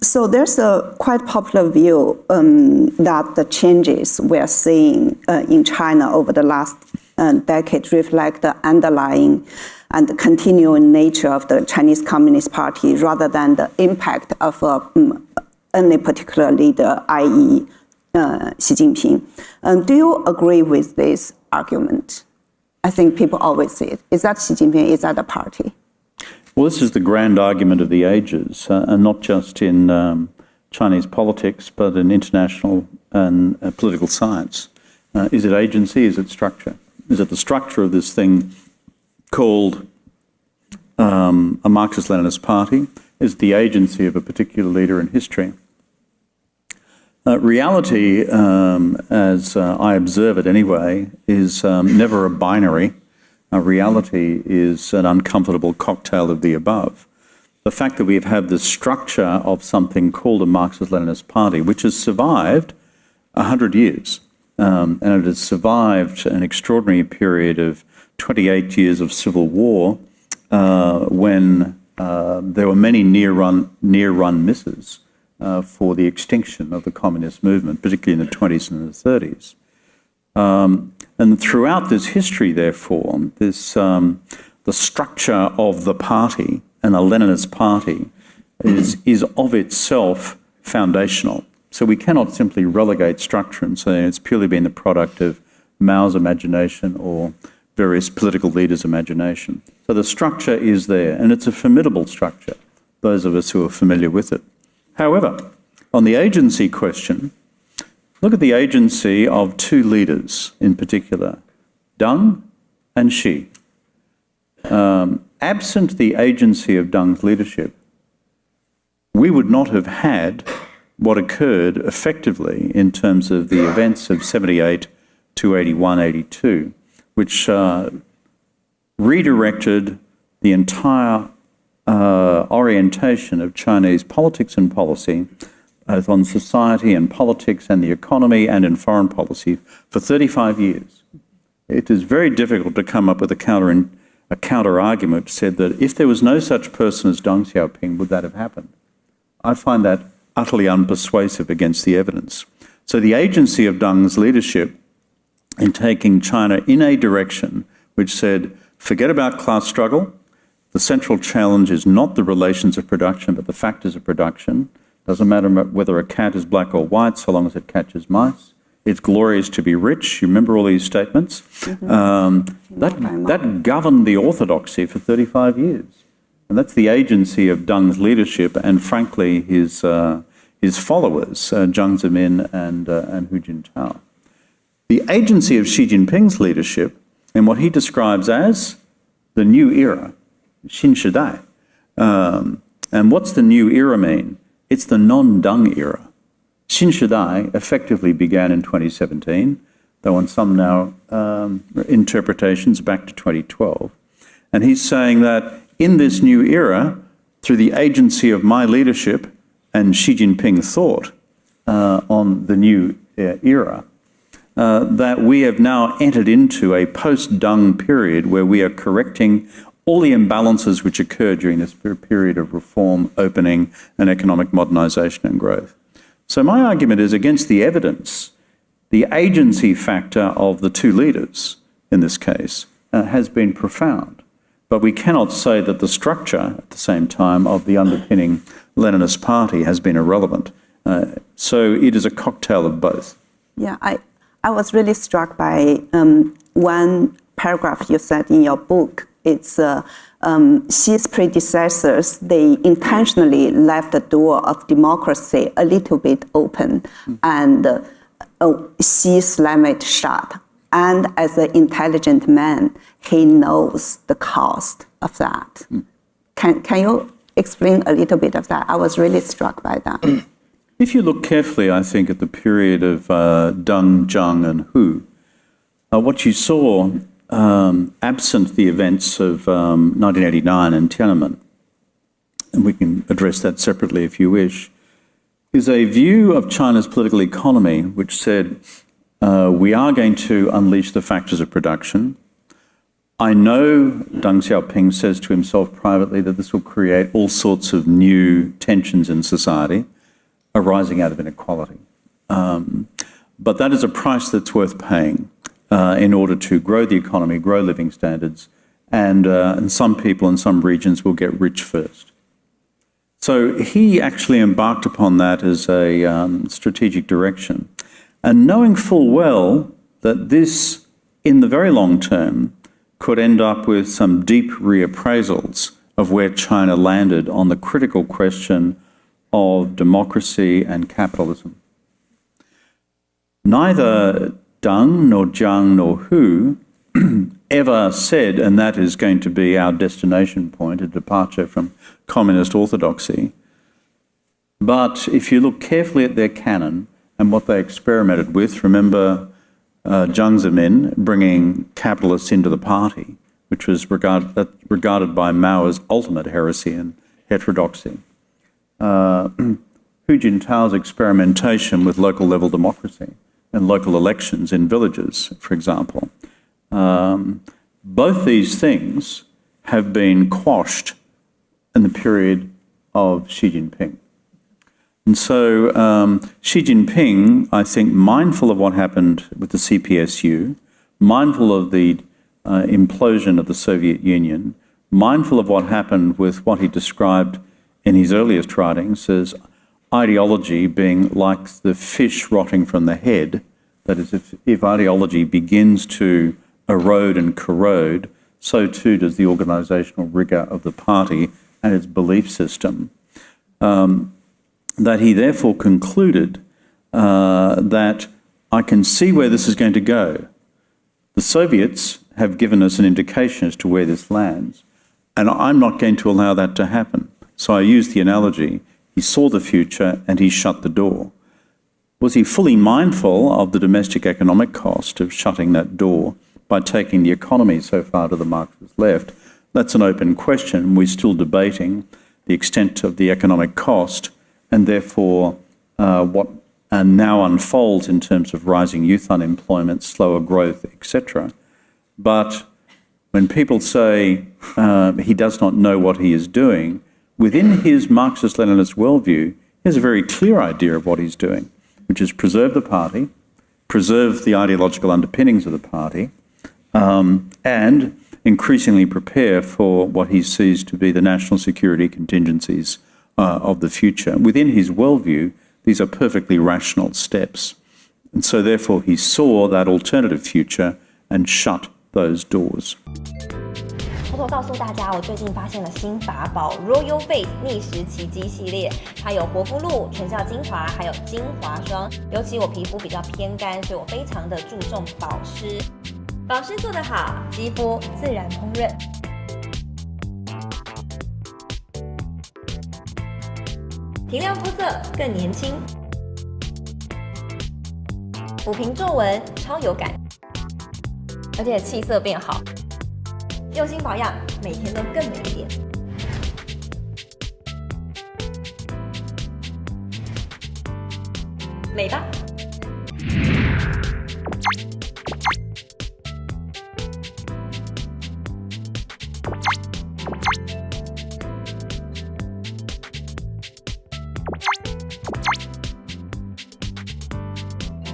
So there's a quite popular view that the changes we're seeing in China over the last decade reflect the underlying and the continuing nature of the Chinese Communist Party rather than the impact of any particular leader, i.e. Xi Jinping. Do you agree with this argument? I think people always say it. Is that Xi Jinping? Is that the party? Well, this is the grand argument of the ages, and not just in Chinese politics, but in international and political science. Is it agency? Is it structure? Is it the structure of this thing called a Marxist-Leninist party? Is it the agency of a particular leader in history? Reality, as I observe it anyway, is never a binary. Reality is an uncomfortable cocktail of the above. The fact that we have had the structure of something called a Marxist-Leninist party, which has survived 100 years, and it has survived an extraordinary period of 28 years of civil war, when there were many near-run misses for the extinction of the communist movement, particularly in the 20s and the 30s. And throughout this history, therefore, the structure of the party and a Leninist party is of itself foundational. So we cannot simply relegate structure and say it's purely been the product of Mao's imagination or various political leaders' imagination. So the structure is there, and it's a formidable structure, those of us who are familiar with it. However, on the agency question, look at the agency of two leaders in particular, Deng and Xi. Absent the agency of Deng's leadership, we would not have had what occurred effectively in terms of the events of 78 to 81, 82, which redirected the entire orientation of Chinese politics and policy, both on society and politics and the economy and in foreign policy, for 35 years. It is very difficult to come up with a counter argument said that if there was no such person as Deng Xiaoping, would that have happened? I find that utterly unpersuasive against the evidence. So the agency of Deng's leadership in taking China in a direction which said, forget about class struggle, the central challenge is not the relations of production, but the factors of production. Doesn't matter whether a cat is black or white, so long as it catches mice. It's glorious to be rich. You remember all these statements? That governed the orthodoxy for 35 years. And that's the agency of Deng's leadership and, frankly, his followers, Jiang Zemin and Hu Jintao. The agency of Xi Jinping's leadership in what he describes as the new era, Xin Shidai. And what's the new era mean? It's the non-Deng era. Xin Shidai effectively began in 2017, though on some now interpretations back to 2012. And he's saying that in this new era, through the agency of my leadership and Xi Jinping thought on the new era, that we have now entered into a post-Deng period where we are correcting all the imbalances which occurred during this period of reform, opening, and economic modernisation and growth. So my argument is against the evidence. The agency factor of the two leaders, in this case, has been profound. But we cannot say that the structure, at the same time, of the underpinning Leninist party has been irrelevant. So it is a cocktail of both. Yeah, I was really struck by one paragraph you said in your book. It's Xi's predecessors, they intentionally left the door of democracy a little bit open, and Xi slammed it shut. And as an intelligent man, he knows the cost of that. Can you explain a little bit of that? I was really struck by that. If you look carefully, I think, at the period of Deng, Jiang, and Hu, what you saw, absent the events of 1989 in Tiananmen, and we can address that separately if you wish, is a view of China's political economy which said, we are going to unleash the factors of production. I know Deng Xiaoping says to himself privately that this will create all sorts of new tensions in society. arising out of inequality. But that is a price that's worth paying in order to grow the economy, grow living standards, and some people in some regions will get rich first. So he actually embarked upon that as a strategic direction. And knowing full well that this, in the very long term, could end up with some deep reappraisals of where China landed on the critical question of democracy and capitalism. Neither Deng, nor Jiang, nor Hu ever said, and that is going to be our destination point, a departure from communist orthodoxy. But if you look carefully at their canon and what they experimented with, remember Jiang Zemin bringing capitalists into the party, which was regarded by Mao as ultimate heresy and heterodoxy. Hu Jintao's experimentation with local level democracy and local elections in villages, for example. Both these things have been quashed in the period of Xi Jinping. And so Xi Jinping, I think, mindful of what happened with the CPSU, mindful of the implosion of the Soviet Union, mindful of what happened with what he described in his earliest writings as ideology being like the fish rotting from the head, that is, if ideology begins to erode and corrode, so too does the organisational rigour of the party and its belief system. That he therefore concluded that I can see where this is going to go. The Soviets have given us an indication as to where this lands, and I'm not going to allow that to happen. So I used the analogy, he saw the future and he shut the door. Was he fully mindful of the domestic economic cost of shutting that door by taking the economy so far to the Marxist left? That's an open question. We're still debating the extent of the economic cost and therefore what now unfolds in terms of rising youth unemployment, slower growth, etc. But when people say he does not know what he is doing, within his Marxist-Leninist worldview, he has a very clear idea of what he's doing, which is preserve the party, preserve the ideological underpinnings of the party, and increasingly prepare for what he sees to be the national security contingencies of the future. Within his worldview, these are perfectly rational steps. And so therefore he saw that alternative future and shut those doors. 偷偷告诉大家，我最近发现了新法宝 Royal Face 逆时奇迹系列，它有活肤露、全效精华，还有精华霜。尤其我皮肤比较偏干，所以我非常的注重保湿。保湿做得好，肌肤自然烹饪。提亮肤色更年轻，抚平皱纹超有感，而且气色变好。用心保养，每天都更美一点。美吧。